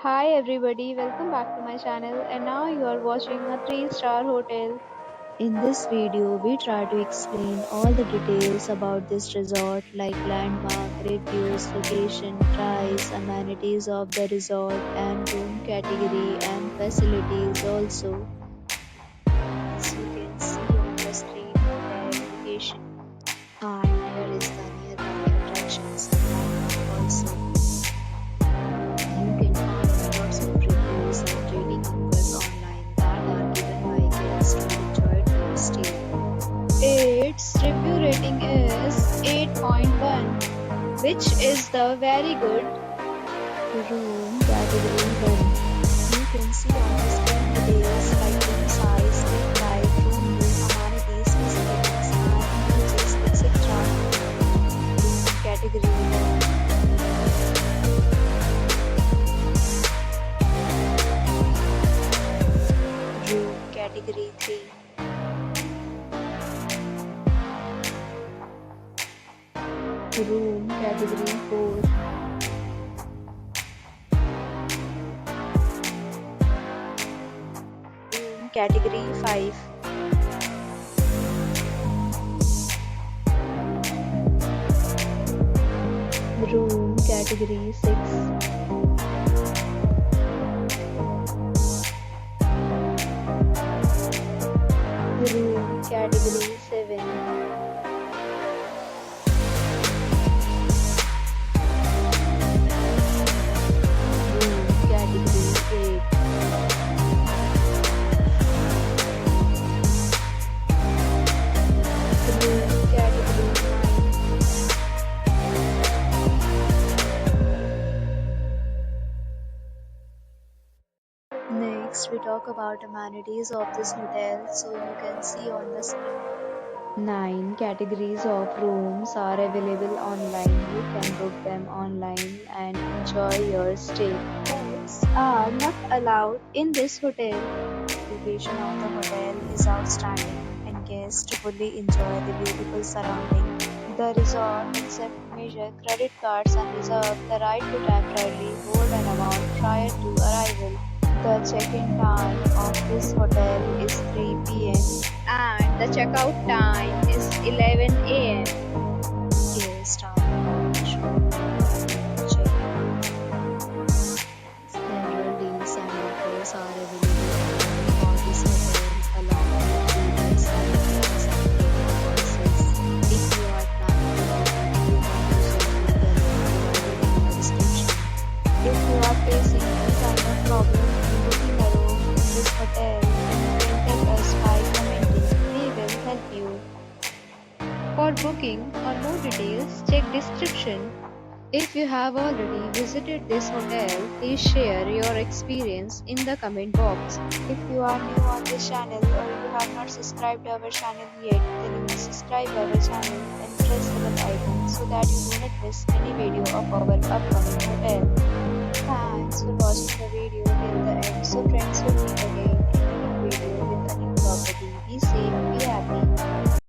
Hi everybody, welcome back to my channel and now you are watching a 3-star hotel. In this video, we try to explain all the details about this resort like landmark, reviews, location, price, amenities of the resort and room category and facilities also. As you can see on the screen, hotel location and here is the nearby attractions and landmark also. You can find lots of reviews and rating numbers online that are given by guests who enjoyed their stay. Its review rating is 8.1, which is the very good. Room category 1. You can see on the screen details like room size, room type, room name, amenities, facilities, and images, etc. Room category 1. Room category 3. Room category 4. Room category 5. Room category 6. Room category 7. Room category 8. Room category 9. Next, we talk about amenities of this hotel, so you can see on the screen. 9 categories of rooms are available online. You can book them online and enjoy your stay. Pets are not allowed in this hotel. Location of the hotel is outstanding and guests fully enjoy the beautiful surrounding. The resort accepts major credit cards and reserves the right to temporarily hold an amount prior to arrival. The check-in time of this hotel is 3 p.m. And the checkout time is 11 am. Guests are allowed to check-in. Several deals and offers are available for this hotel along with previous hotels and premium policies. If you are planning to book, you can use the link provided in the description. If you are facing any kind of problem in booking a room in this hotel, then you can tell us by commenting. We will help you. For booking or more details, check description. If you have already visited this hotel, please share your experience in the comment box. If you are new on this channel or you have not subscribed our channel yet, then you must subscribe our channel and press the bell icon so that you do not miss any video of our upcoming